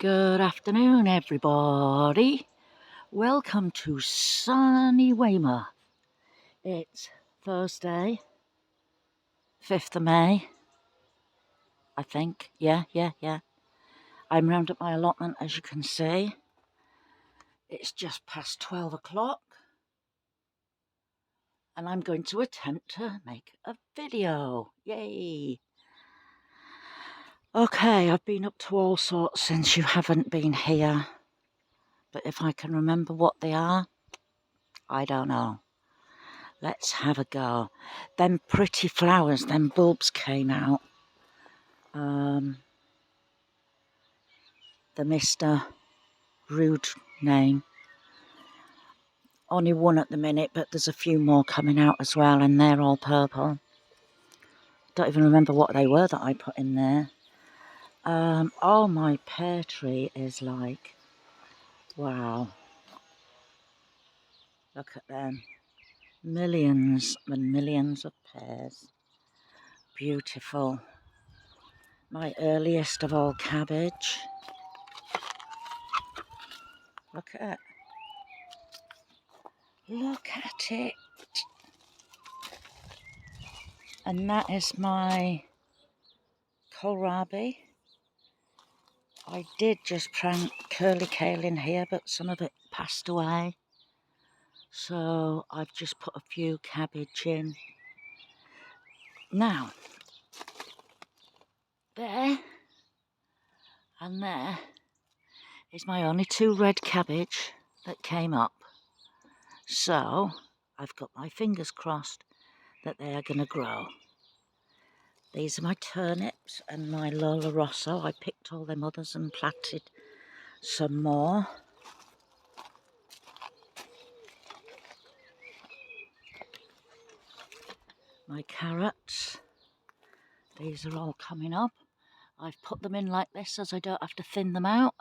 Good afternoon, everybody. Welcome to sunny Weymouth. It's Thursday, 5th of May, I think. Yeah. I'm round at my allotment, as you can see. It's just past 12 o'clock. And I'm going to attempt to make a video. Yay! Okay, I've been up to all sorts since you haven't been here. But if I can remember what they are, I don't know. Let's have a go. Them pretty flowers, them bulbs came out. The Mr. Rude name. Only one at the minute, but there's a few more coming out as well, and they're all purple. Don't even remember what they were that I put in there. Oh, my pear tree is like, wow. Look at them. Millions and millions of pears. Beautiful. My earliest of all cabbage. Look at it. Look at it. And that is my kohlrabi. I did just plant curly kale in here, but some of it passed away. So I've just put a few cabbage in. Now, there and there is my only two red cabbage that came up. So I've got my fingers crossed that they are going to grow. These are my turnips and my Lola Rosso. I picked all them others and planted some more. My carrots. These are all coming up. I've put them in like this as I don't have to thin them out.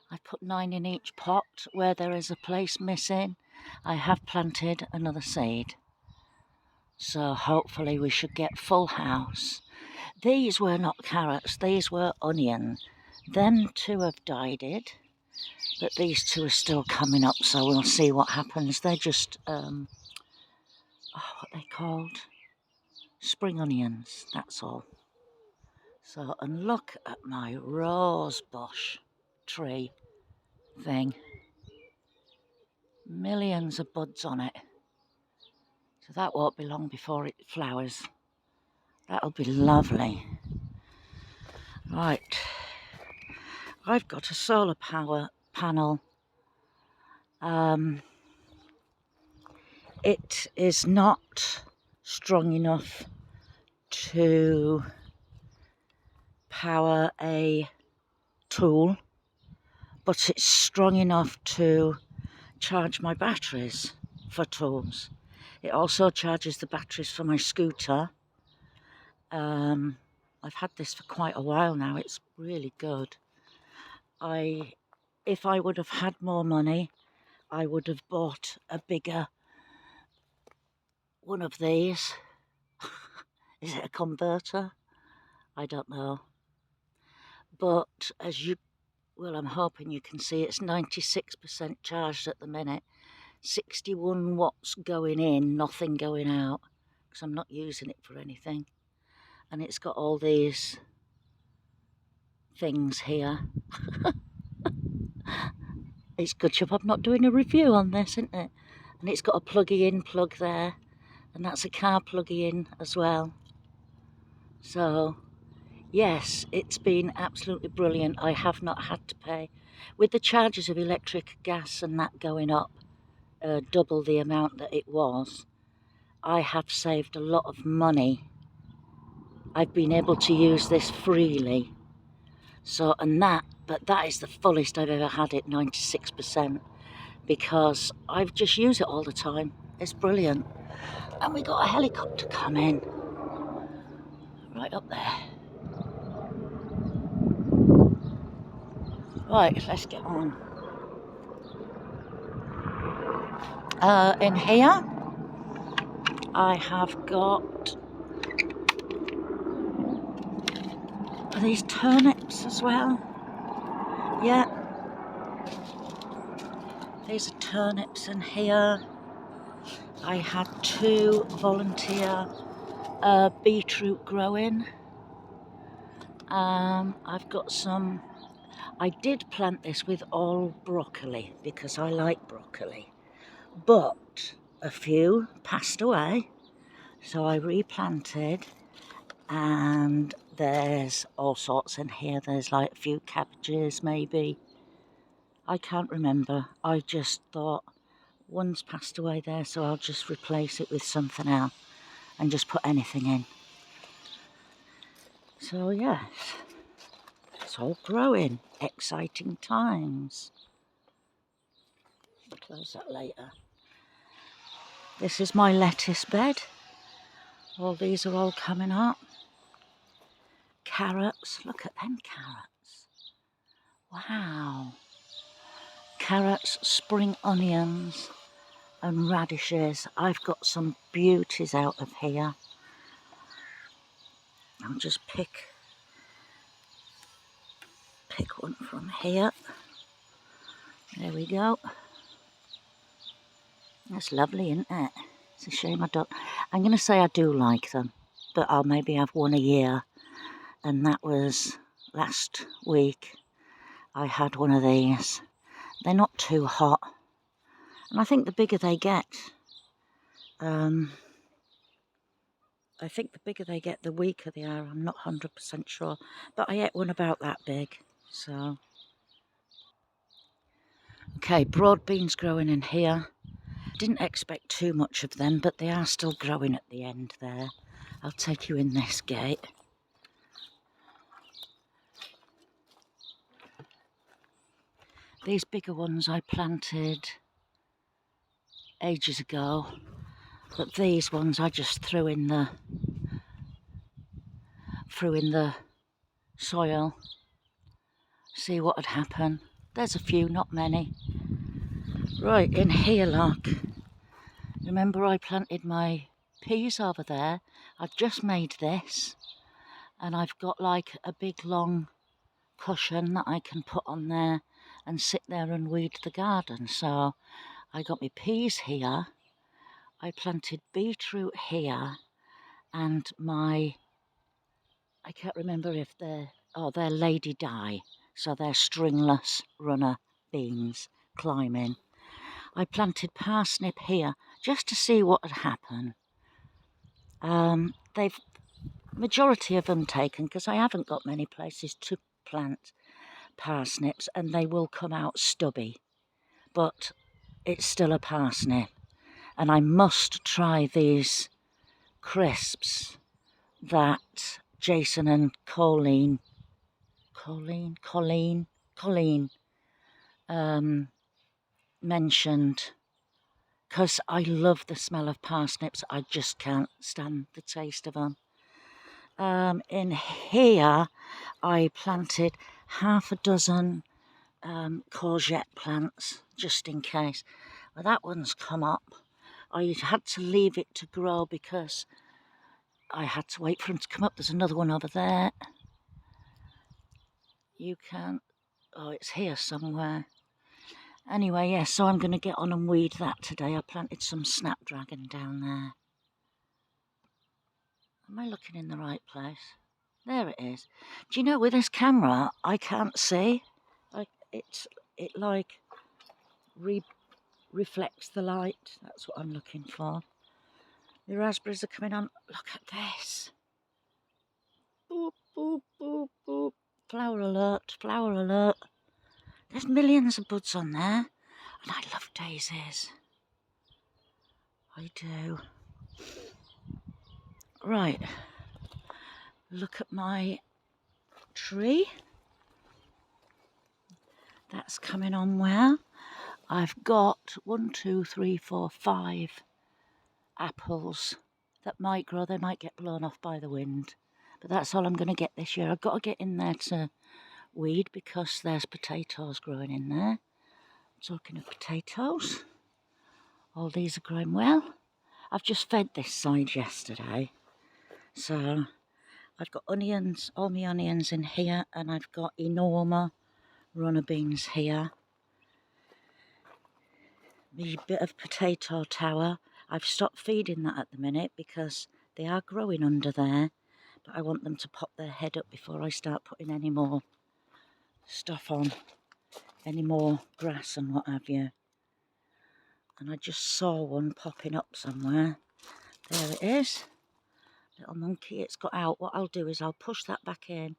I put 9 in each pot. Where there is a place missing, I have planted another seed. So hopefully we should get full house. These were not carrots, these were onion. Them two have died, but these two are still coming up, so we'll see what happens. They're just, what are they called? Spring onions, that's all. So, and look at my rose bush tree thing. Millions of buds on it. So that won't be long before it flowers. That'll be lovely. Right. I've got a solar power panel. It is not strong enough to power a tool, but it's strong enough to charge my batteries for tools. It also charges the batteries for my scooter. I've had this for quite a while now. It's really good. If I would have had more money, I would have bought a bigger one of these. Is it a converter? I don't know. But as you, well, I'm hoping you can see, it's 96% charged at the minute. 61 watts going in, nothing going out, because I'm not using it for anything. And it's got all these things here. It's good job I'm not doing a review on this, isn't it? And it's got a plug-in plug there, and that's a car plug-in as well. So yes, it's been absolutely brilliant. I have not had to pay, with the charges of electric, gas and that going up, double the amount that it was. I have saved a lot of money. I've been able to use this freely. So, but that is the fullest I've ever had it, 96%, because I've just used it all the time. It's brilliant. And we got a helicopter coming right up there. Right, let's get on. In here, I have got these turnips as well. Yeah, these are turnips in here. I had 2 volunteer beetroot growing. I've got some. I did plant this with all broccoli because I like broccoli, but a few passed away, so I replanted, and there's all sorts in here. There's like a few cabbages maybe. I can't remember. I just thought one's passed away there, so I'll just replace it with something else and just put anything in. So yes, it's all growing. Exciting times. I'll close that later. This is my lettuce bed. All these are all coming up. Carrots, look at them carrots. Wow. Carrots, spring onions and radishes. I've got some beauties out of here. I'll just pick one from here. There we go. That's lovely, isn't it? It's a shame I don't. I'm going to say I do like them, but I'll maybe have one a year. And that was last week. I had one of these. They're not too hot. And I think the bigger they get, the weaker they are. I'm not 100% sure. But I ate one about that big. So. Okay, broad beans growing in here. Didn't expect too much of them, but they are still growing at the end there. I'll take you in this gate. These bigger ones I planted ages ago, but these ones I just threw in the soil, see what would happen. There's a few, not many. Right, in here, look. Remember I planted my peas over there? I've just made this, and I've got like a big long cushion that I can put on there and sit there and weed the garden. So I got my peas here, I planted beetroot here, and I can't remember if they're Lady Di, so they're stringless runner beans climbing. I planted parsnip here just to see what would happen. They've majority of them taken because I haven't got many places to plant parsnips, and they will come out stubby, but it's still a parsnip. And I must try these crisps that Jason and Colleen mentioned, because I love the smell of parsnips. I just can't stand the taste of them. In here I planted half a dozen courgette plants just in case. Well, that one's come up. I had to leave it to grow because I had to wait for him to come up. There's another one over there. You can't. Oh, it's here somewhere. Anyway, yeah, so I'm going to get on and weed that today. I planted some snapdragon down there. Am I looking in the right place? There it is. Do you know, with this camera, I can't see. It like reflects the light. That's what I'm looking for. The raspberries are coming on. Look at this. Boop, boop, boop, boop. Flower alert, flower alert. There's millions of buds on there. And I love daisies. I do. Right. Look at my tree. That's coming on well. I've got 1, 2, 3, 4, 5 apples that might grow. They might get blown off by the wind. But that's all I'm going to get this year. I've got to get in there to weed because there's potatoes growing in there. Talking of potatoes, all these are growing well. I've just fed this side yesterday. So I've got onions, all my onions in here, and I've got Enorma runner beans here. The bit of potato tower, I've stopped feeding that at the minute because they are growing under there, but I want them to pop their head up before I start putting any more stuff on, any more grass and what have you. And I just saw one popping up somewhere. There it is. Little monkey, it's got out. What I'll do is I'll push that back in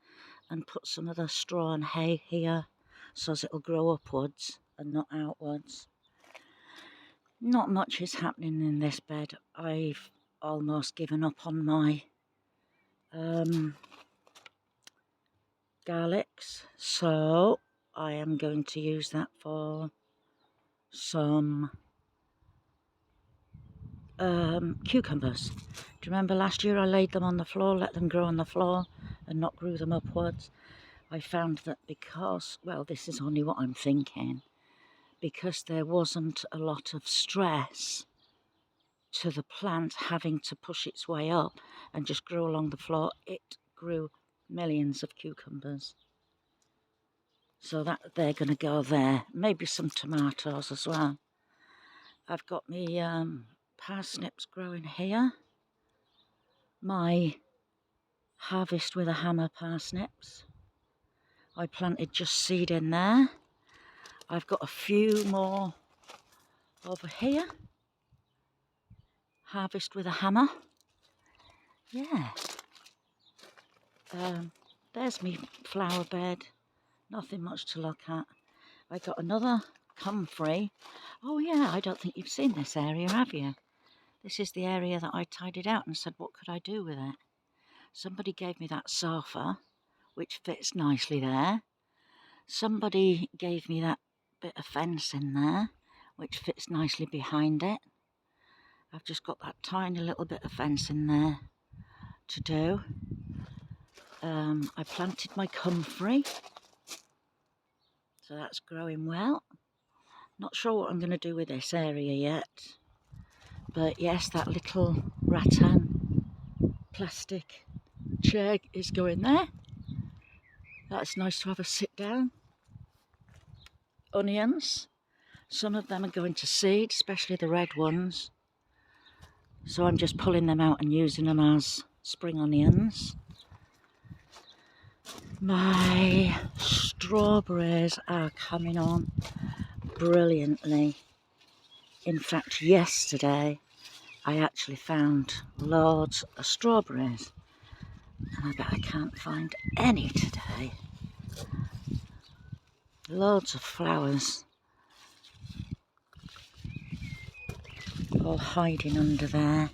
and put some of the straw and hay here so as it'll grow upwards and not outwards. Not much is happening in this bed. I've almost given up on my garlics, so I am going to use that for some cucumbers. Do you remember last year I laid them on the floor, let them grow on the floor and not grew them upwards? I found that because, well, this is only what I'm thinking, because there wasn't a lot of stress to the plant having to push its way up and just grow along the floor, it grew millions of cucumbers. So that they're going to go there. Maybe some tomatoes as well. I've got me parsnips growing here. My harvest with a hammer parsnips. I planted just seed in there. I've got a few more over here. Harvest with a hammer. Yeah. There's me flower bed. Nothing much to look at. I got another comfrey. Oh yeah, I don't think you've seen this area, have you? This is the area that I tidied out and said, what could I do with it? Somebody gave me that sofa, which fits nicely there. Somebody gave me that bit of fence in there, which fits nicely behind it. I've just got that tiny little bit of fence in there to do. I planted my comfrey, so that's growing well. Not sure what I'm going to do with this area yet, but yes, that little rattan plastic chair is going there. That's nice to have a sit down. Onions, some of them are going to seed, especially the red ones, so I'm just pulling them out and using them as spring onions. My strawberries are coming on brilliantly. In fact, yesterday I actually found loads of strawberries, and I bet I can't find any today. Loads of flowers all hiding under there.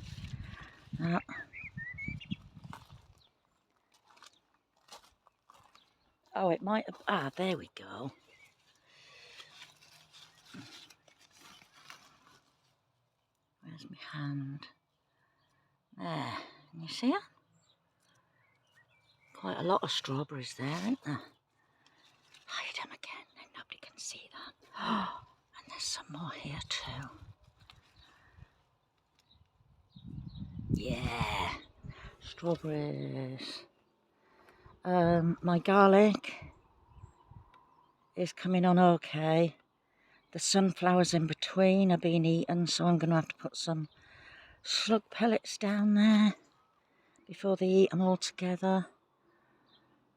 Oh, it might have, there we go. Where's my hand? There, can you see it? Quite a lot of strawberries there, isn't there? Hide them again, then nobody can see that. Oh, and there's some more here too. Yeah, strawberries. My garlic is coming on okay. The sunflowers in between are being eaten, so I'm going to have to put some slug pellets down there before they eat them all together.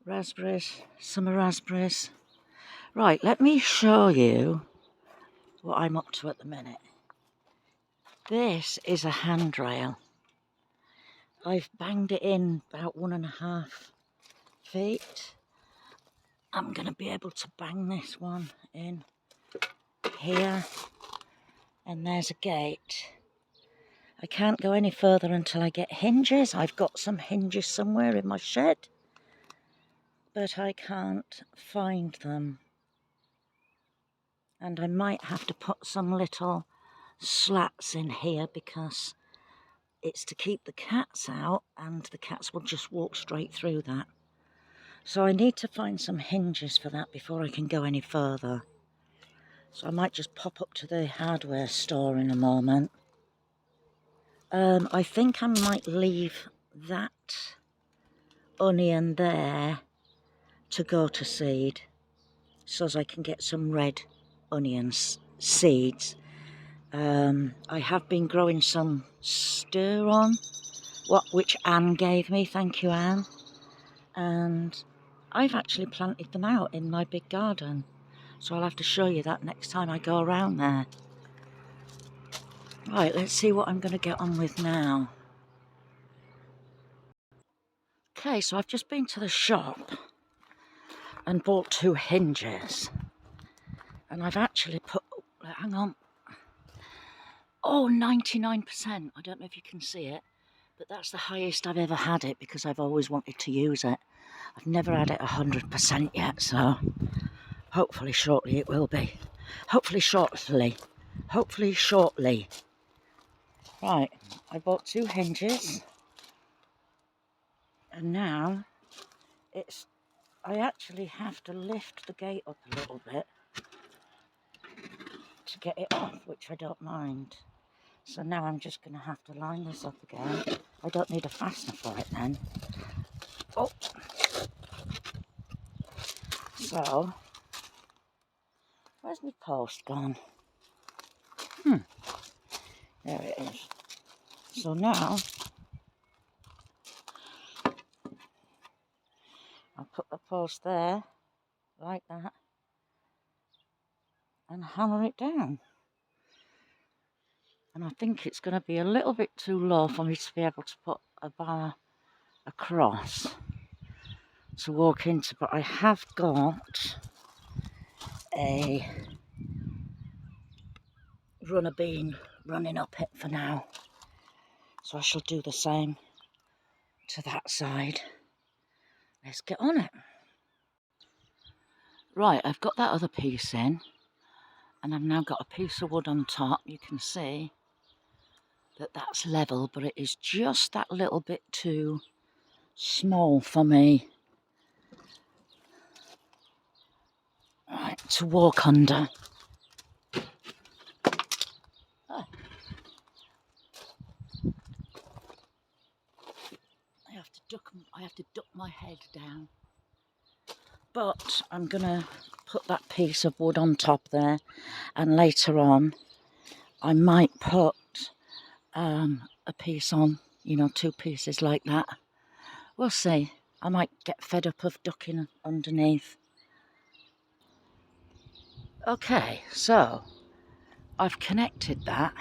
Raspberries, summer raspberries. Right, let me show you what I'm up to at the minute. This is a handrail. I've banged it in about 1.5 feet. I'm going to be able to bang this one in here, and there's a gate. I can't go any further until I get hinges. I've got some hinges somewhere in my shed, but I can't find them. And I might have to put some little slats in here because it's to keep the cats out, and the cats will just walk straight through that. So I need to find some hinges for that before I can go any further. So I might just pop up to the hardware store in a moment. I think I might leave that onion there to go to seed. so as I can get some red onions seeds. I have been growing some stir on, which Anne gave me, thank you Anne, and I've actually planted them out in my big garden, so I'll have to show you that next time I go around there. Right, let's see what I'm going to get on with now. Okay, so I've just been to the shop and bought 2 hinges, and I've actually put, hang on, oh, 99%, I don't know if you can see it, but that's the highest I've ever had it because I've always wanted to use it. I've never had it 100% yet, so hopefully shortly it will be. Hopefully shortly. Right, I bought 2 hinges, and now I actually have to lift the gate up a little bit to get it off, which I don't mind. So now I'm just going to have to line this up again. I don't need a fastener for it then. Oh. So, where's my post gone? There it is. So now, I'll put the post there, like that, and hammer it down. And I think it's going to be a little bit too low for me to be able to put a bar across to walk into, but I have got a runner beam running up it for now, so I shall do the same to that side. Let's get on it. Right, I've got that other piece in, and I've now got a piece of wood on top. You can see that that's level, but it is just that little bit too small for me, right, to walk under. Oh. I have to duck my head down. But I'm gonna put that piece of wood on top there, and later on I might put a piece on, you know, 2 pieces like that. We'll see. I might get fed up of ducking underneath. Okay, so I've connected that.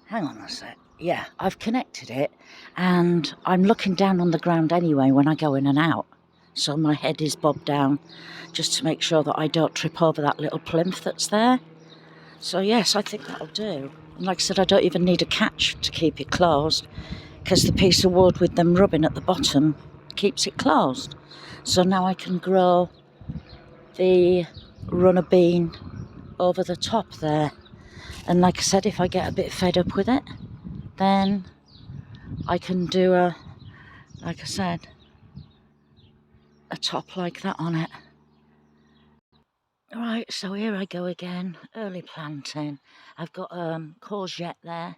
Hang on a sec. Yeah, I've connected it, and I'm looking down on the ground anyway when I go in and out. So my head is bobbed down just to make sure that I don't trip over that little plinth that's there. So yes, I think that'll do. And like I said, I don't even need a catch to keep it closed, because the piece of wood with them rubbing at the bottom keeps it closed. So now I can grow the runner bean over the top there. And like I said, if I get a bit fed up with it, then I can do like I said, a top like that on it. Right, so here I go again, early planting. I've got courgette there,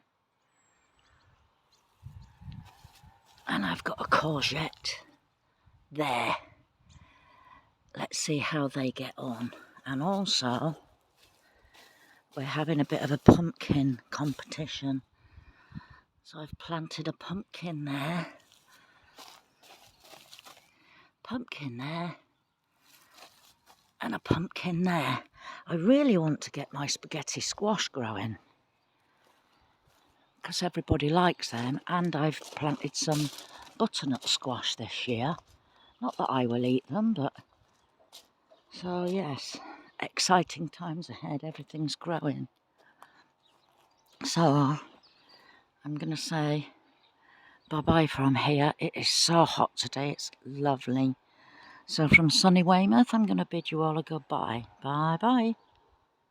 and I've got a courgette there. Let's see how they get on. And also, we're having a bit of a pumpkin competition. So I've planted a pumpkin there, and a pumpkin there. I really want to get my spaghetti squash growing, because everybody likes them, and I've planted some butternut squash this year. Not that I will eat them, but... So yes, exciting times ahead, everything's growing. So, I'm going to say bye-bye from here. It is so hot today, it's lovely. So from sunny Weymouth, I'm going to bid you all a goodbye. Bye-bye.